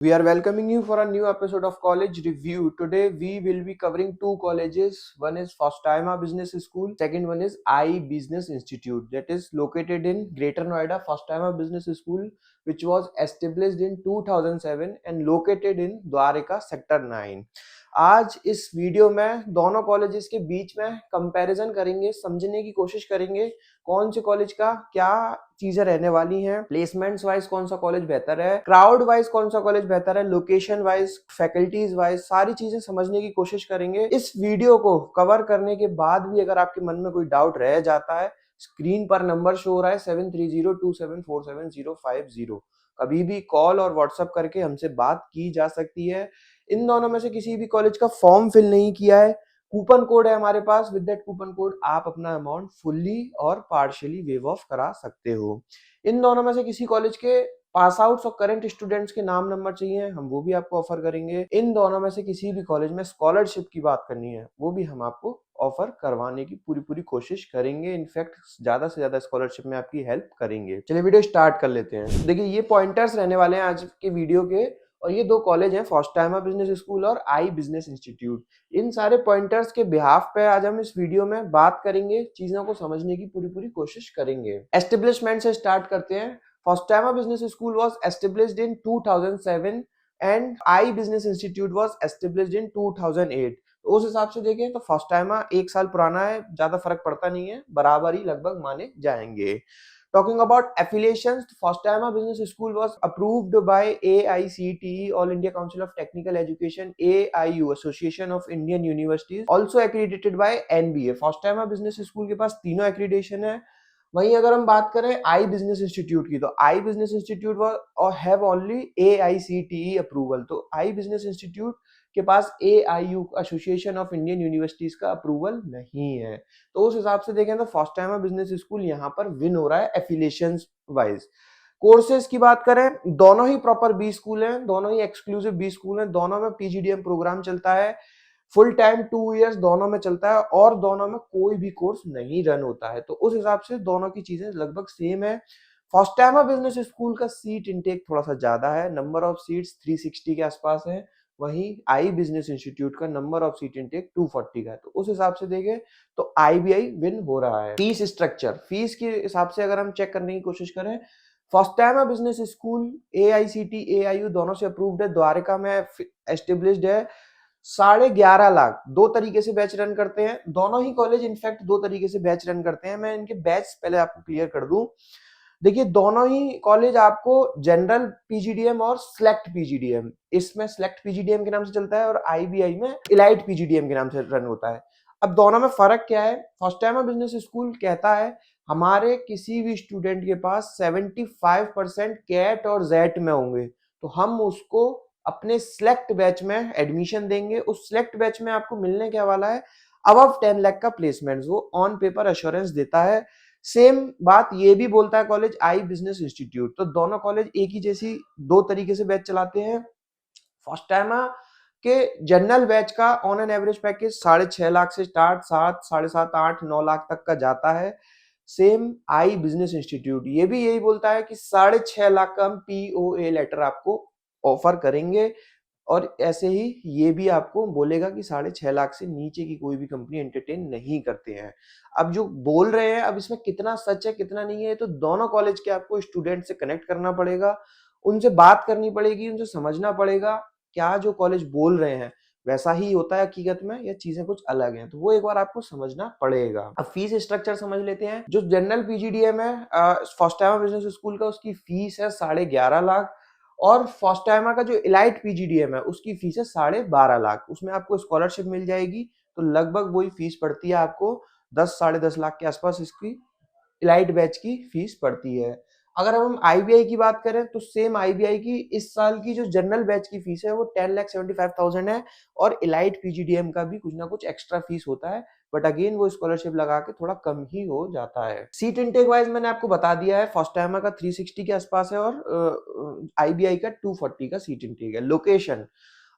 We are welcoming you for a new episode of College Review. Today we will be covering two colleges. One is Faustima Business School. Second one is I Business Institute that is located in Greater Noida. Faustima Business School, which was established in 2007 and located in Dwarika Sector 9. आज इस video में दोनों colleges के बीच में comparison करेंगे, समझने की कोशिश करेंगे कौन से कॉलेज का क्या चीजें रहने वाली हैं, प्लेसमेंट्स वाइज कौन सा कॉलेज बेहतर है, क्राउड वाइज कौन सा कॉलेज बेहतर है, लोकेशन वाइज, फैकल्टीज वाइज, सारी चीजें समझने की कोशिश करेंगे। इस वीडियो को कवर करने के बाद भी अगर आपके मन में कोई डाउट रह जाता है, स्क्रीन पर नंबर शो हो रहा है 7302747050। कभी भी कॉल और व्हाट्सएप करके हमसे बात की जा सकती है। इन दोनों में से किसी भी कॉलेज का फॉर्म फिल नहीं किया है, कूपन कोड है हमारे पास। विद दैट कूपन कोड आप अपना अमाउंट फुल्ली और पार्शियली वेव ऑफ करा सकते हो। इन दोनों में से किसी कॉलेज के पास आउट्स और करंट स्टूडेंट्स के नाम नंबर चाहिए, हम वो भी आपको ऑफर करेंगे। इन दोनों में से किसी भी कॉलेज में स्कॉलरशिप की बात करनी है, वो भी हम आपको ऑफर करवाने की पूरी कोशिश करेंगे। इनफैक्ट ज्यादा से ज्यादा स्कॉलरशिप में आपकी हेल्प करेंगे। चलिए वीडियो स्टार्ट कर लेते हैं। देखिए ये पॉइंटर्स रहने वाले हैं आज के वीडियो के, और ये दो कॉलेज हैं, फास्टाइमा बिजनेस स्कूल और आई बिजनेस इंस्टीट्यूट। इन सारे पॉइंटर्स के बिहाफ पे आज हम इस वीडियो में बात करेंगे, चीजों को समझने की पूरी कोशिश करेंगे। एस्टेब्लिशमेंट से स्टार्ट करते हैं। फास्टाइमा business school was established in 2007 and I business institute was established in 2008। तो उस हिसाब से देखें तो फास्टाइमा एक साल पुराना है, ज्यादा फर्क पड़ता नहीं है, बराबर ही लगभग माने जाएंगे। Talking about affiliations, Faustima Business School was approved by AICTE, All India Council of Technical Education, AIU, Association of Indian Universities, also accredited by NBA. Faustima Business School के पास तीनों accreditation है। वहीं अगर हम बात करें आई बिजनेस इंस्टीट्यूट की, तो आई बिजनेस इंस्टीट्यूट और हैव ओनली AICTE अप्रूवल। तो आई बिजनेस इंस्टीट्यूट के पास AIU, association of Indian universities का अप्रूवल नहीं है। तो उस हिसाब से देखें तो फास्टाइमा बिजनेस स्कूल यहाँ पर विन हो रहा है एफिलिएशन वाइज। कोर्सेज की बात करें, दोनों ही प्रॉपर बी स्कूल हैं, दोनों ही एक्सक्लूसिव बी स्कूल हैं, दोनों में PGDM प्रोग्राम चलता है, फुल टाइम 2 इयर्स दोनों में चलता है, और दोनों में कोई भी कोर्स नहीं रन होता है। तो उस हिसाब से दोनों की चीजें लगभग सेम है। फास्टाइमा बिजनेस स्कूल का सीट इनटेक थोड़ा सा ज्यादा है, नंबर ऑफ सीट्स 360 के आसपास है। वहीं आई बिजनेस इंस्टीट्यूट का नंबर ऑफ सीट इनटेक 240 का है। तो उस हिसाब से देखें तो IBI विन हो रहा है। फीस स्ट्रक्चर, फीस के हिसाब से अगर हम चेक करने की कोशिश करें, फास्टाइमा बिजनेस स्कूल AICTE AIU दोनों से अप्रूव्ड है, द्वारका में एस्टेब्लिश्ड है। 11.5 लाख दो तरीके से बैच रन करते हैं दोनों ही कॉलेज। इनफैक्ट दो तरीके से बैच रन करते हैं, मैं इनके बैच पहले आपको क्लियर कर दूं। देखिए दोनों ही कॉलेज आपको जनरल PGDM और सिलेक्ट PGDM, इसमें सिलेक्ट PGDM के नाम से चलता है और IBI में इलाइट PGDM के नाम से रन होता है। अब दोनों में फर्क क्या है? फास्टाइमा बिजनेस स्कूल कहता है हमारे किसी भी स्टूडेंट के पास 75% कैट और जेट में होंगे तो हम उसको अपने सिलेक्ट बैच में एडमिशन देंगे। उस सिलेक्ट बैच में आपको मिलने क्या वाला है? अबव 10 लाख का प्लेसमेंट वो ऑन पेपर एश्योरेंस देता है। सेम बात ये भी बोलता है कॉलेज आई बिजनेस इंस्टीट्यूट। तो दोनों कॉलेज एक ही जैसी दो तरीके से बैच चलाते हैं। फास्टाइमा के जनरल बैच का on an average package 6.5 lakh से स्टार्ट 7, 7.5, 8, 9 लाख तक का जाता है। सेम आई बिजनेस इंस्टीट्यूट ये भी यही बोलता है कि 6.5 लाख का हम POA लेटर आपको ऑफर करेंगे, और ऐसे ही ये भी आपको बोलेगा कि 6.5 लाख से नीचे की कोई भी कंपनी एंटरटेन नहीं करते हैं। अब जो बोल रहे हैं, अब इसमें कितना सच है कितना नहीं है, तो दोनों कॉलेज के आपको स्टूडेंट से कनेक्ट करना पड़ेगा, उनसे बात करनी पड़ेगी, उनसे समझना पड़ेगा क्या जो कॉलेज बोल रहे हैं वैसा ही होता है हकीकत में या चीजें कुछ अलग हैं, तो वो एक बार आपको समझना पड़ेगा। अब फीस स्ट्रक्चर समझ लेते हैं। जो जनरल PGDM है फास्टाइमा बिजनेस स्कूल का, उसकी फीस है 11.5 लाख, और फास्टाइमा का जो इलाइट PGDM है उसकी फीस है 12.5 लाख। उसमें आपको स्कॉलरशिप मिल जाएगी, तो लगभग वही फीस पड़ती है आपको 10-10.5 लाख के आसपास इसकी इलाइट बैच की फीस पड़ती है। अगर हम IBI की बात करें तो सेम IBI की इस साल की जो जनरल बैच की फीस है वो 10,75,000 है, और इलाइट PGDM का भी कुछ ना कुछ एक्स्ट्रा फीस होता है, बट अगेन वो स्कॉलरशिप लगा के थोड़ा कम ही हो जाता है। सीट इनटेक वाइज मैंने आपको बता दिया है, फास्टाइमा का 360 के आसपास है और IBI का 240 का सीट इनटेक है। लोकेशन,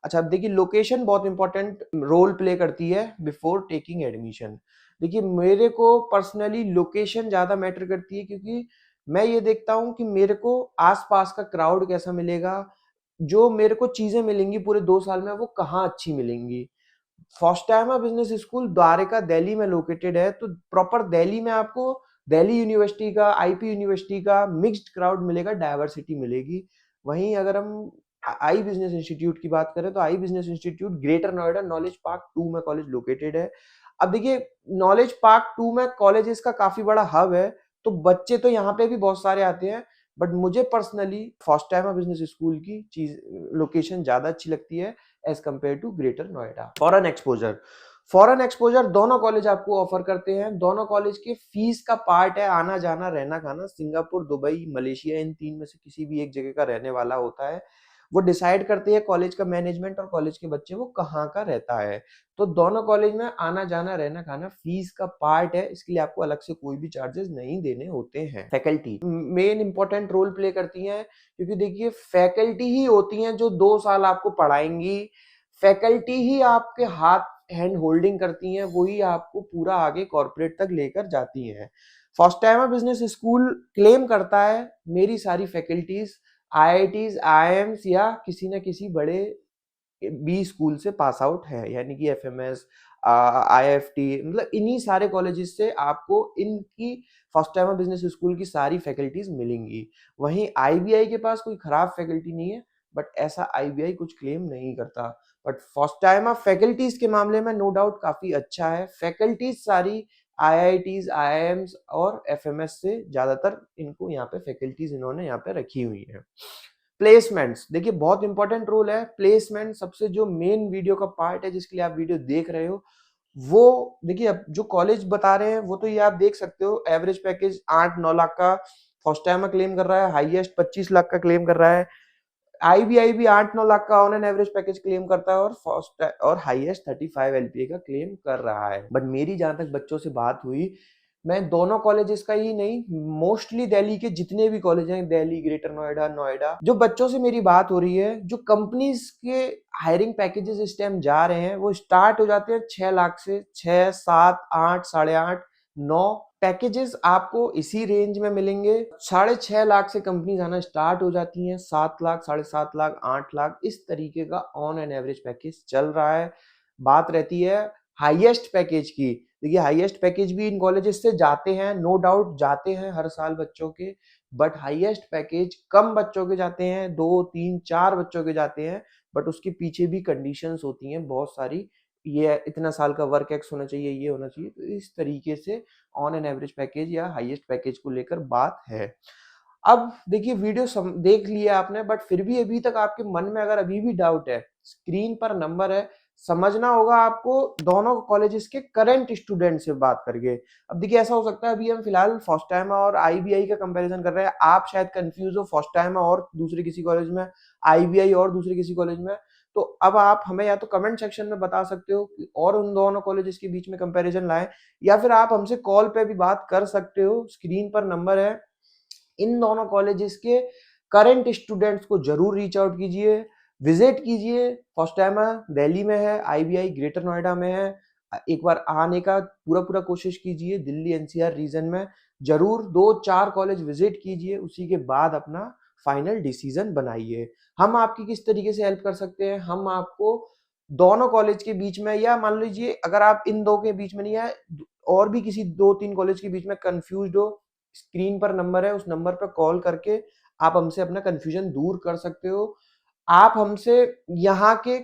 अच्छा अब देखिए लोकेशन बहुत इंपॉर्टेंट रोल प्ले करती है बिफोर टेकिंग एडमिशन। देखिए मेरे को पर्सनली लोकेशन ज्यादा मैटर करती है, क्योंकि मैं ये देखता हूँ कि मेरे को आसपास का क्राउड कैसा मिलेगा, जो मेरे को चीजें मिलेंगी पूरे 2 साल में वो कहाँ अच्छी मिलेंगी। फॉस्टामा बिजनेस स्कूल द्वारका दिल्ली में लोकेटेड है, तो प्रॉपर दिल्ली में आपको दिल्ली यूनिवर्सिटी का, आईपी यूनिवर्सिटी का मिक्स्ड क्राउड मिलेगा, डाइवर्सिटी मिलेगी। वहीं अगर हम आई बिजनेस इंस्टीट्यूट की बात करें तो I business institute Greater Noida knowledge park 2 में कॉलेज लोकेटेड है। अब देखिए, नॉलेज पार्क 2 में कॉलेजेस का काफी बड़ा हब है, तो बच्चे तो यहाँ पे भी बहुत सारे आते हैं, बट मुझे पर्सनली फॉस्टामा बिजनेस स्कूल की चीज लोकेशन ज्यादा अच्छी लगती है as compare to Greater Noida. Foreign exposure दोनों कॉलेज आपको ऑफर करते हैं। दोनों कॉलेज के फीस का पार्ट है आना जाना रहना खाना। सिंगापुर, दुबई, मलेशिया, इन 3 में से किसी भी एक जगह का रहने वाला होता है। वो डिसाइड करते हैं कॉलेज का मैनेजमेंट और कॉलेज के बच्चे वो कहाँ का रहता है। तो दोनों कॉलेज में आना जाना रहना खाना फीस का पार्ट है, इसके लिए आपको अलग से कोई भी चार्जेस नहीं देने होते हैं। Faculty main important role play करती हैं, क्योंकि देखिए फैकल्टी ही होती हैं जो 2 साल आपको पढ़ाएंगी। फैकल्टी ही आपके हाथ हैंड होल्डिंग करती हैं, वही आपको पूरा आगे कॉर्पोरेट तक लेकर जाती हैं। फॉस्टामा बिजनेस स्कूल क्लेम करता है मेरी सारी फैकल्टीज आईआईटीज, आईआईएम्स या किसी न किसी बड़े बी स्कूल से पास आउट है, यानी कि एफएमएस, आईएफटी, मतलब इन्हीं सारे कॉलेजेस से आपको इनकी फॉस्टामा बिजनेस स्कूल की सारी फैकल्टीज मिलेंगी। वहीं आईबीआई के पास कोई खराब फैकल्टी नहीं है, बट ऐसा आईबीआई कुछ क्लेम नहीं करता। बट फॉस्टामा फैकल्टीज के मामले में नो डाउट काफी अच्छा है। फैकल्टीज सारी आईआईटीज, आईआईएम्स और एफएमएस से ज्यादातर इनको यहाँ पे फैकल्टीज इन्होंने यहाँ पे रखी हुई है। प्लेसमेंट्स देखिए बहुत इंपॉर्टेंट रोल है। प्लेसमेंट सबसे जो मेन वीडियो का पार्ट है जिसके लिए आप वीडियो देख रहे हो, वो देखिए अब जो कॉलेज बता रहे हैं वो तो ये आप देख सकते हो। एवरेज पैकेज 8-9 लाख का फॉस्टामा क्लेम कर रहा है, हाईएस्ट 25 लाख का क्लेम कर रहा है। आईबीआई भी 8-9 लाख का on an average package claim करता है और फर्स्ट और हाईएस्ट 35 एलपीए का क्लेम कर रहा है। बट मेरी जहां तक बच्चों से बात हुई, मैं दोनों कॉलेजेस का ही नहीं, मोस्टली दिल्ली के जितने भी कॉलेज हैं, दिल्ली, ग्रेटर नोएडा, नोएडा, जो बच्चों से मेरी बात हो रही है, जो कंपनीज के हायरिंग पैकेजेस इस टाइम जा रहे हैं वो स्टार्ट हो जाते हैं 6 लाख से। 6, 7, 8, 8.5, 9 पैकेजेस आपको इसी रेंज में मिलेंगे। 6.5 लाख से कंपनीज आना स्टार्ट हो जाती हैं। 7 लाख, 7.5 लाख, 8 लाख, इस तरीके का ऑन एन एवरेज पैकेज चल रहा है। बात रहती है हाईएस्ट पैकेज की। देखिए हाईएस्ट पैकेज भी इन कॉलेजेस से जाते हैं, नो डाउट जाते हैं हर साल बच्चों के, बट हाईएस्ट पैकेज कम बच्चों के जाते हैं, 2, 3, 4 बच्चों के जाते हैं, बट उसके पीछे भी कंडीशंस होती हैं बहुत सारी। ये इतना साल का वर्क एक्स होना चाहिए, ये होना चाहिए, तो इस तरीके से ऑन एन एवरेज पैकेज या हाईएस्ट पैकेज को लेकर बात है। अब देखिए वीडियो देख लिया आपने, बट फिर भी अभी तक आपके मन में अगर अभी भी डाउट है, स्क्रीन पर नंबर है, समझना होगा आपको दोनों कॉलेजेस के करंट स्टूडेंट से बात करके। अब देखिए ऐसा हो सकता है अभी हम फिलहाल फॉस्टामा और आईबीआई का कंपैरिजन कर रहे हैं, आप शायद कंफ्यूज हो फॉस्टामा और दूसरे किसी कॉलेज में, आईबीआई और दूसरे किसी कॉलेज में। तो अब आप हमें या तो कमेंट सेक्शन में बता सकते हो और उन दोनों कॉलेजेस के बीच में कंपैरिजन लाएं, या फिर आप हमसे कॉल पे भी बात कर सकते हो। स्क्रीन पर नंबर है। इन दोनों कॉलेजेस के करंट स्टूडेंट्स को जरूर रीच आउट कीजिए, विजिट कीजिए। फॉस्टामा दिल्ली में है, आईबीआई ग्रेटर नोएडा में है। एक बार आने का पूरा पूरा कोशिश कीजिए दिल्ली एनसीआर रीजन में। जरूर 2-4 कॉलेज विजिट कीजिए, उसी के बाद अपना फाइनल डिसीजन बनाइए। हम आपकी किस तरीके से हेल्प कर सकते हैं, हम आपको दोनों कॉलेज के बीच में, या मान लीजिए अगर आप इन दो के बीच में नहीं है और भी किसी 2-3 कॉलेज के बीच में कंफ्यूज हो, स्क्रीन पर नंबर है, उस नंबर पर कॉल करके आप हमसे अपना कंफ्यूजन दूर कर सकते हो। आप हमसे यहाँ के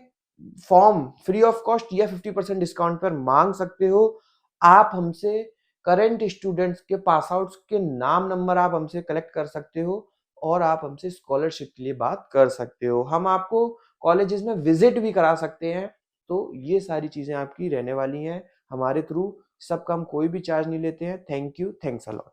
फॉर्म फ्री ऑफ कॉस्ट या 50% डिस्काउंट पर मांग सकते हो। आप हमसे करंट स्टूडेंट्स के पास आउट्स के नाम नंबर आप हमसे कलेक्ट कर सकते हो और आप हमसे स्कॉलरशिप के लिए बात कर सकते हो। हम आपको कॉलेजेस में विजिट भी करा सकते हैं। तो ये सारी चीजें आपकी रहने वाली हैं हमारे थ्रू। सब काम कोई भी चार्ज नहीं लेते हैं। Thank you, thanks a lot.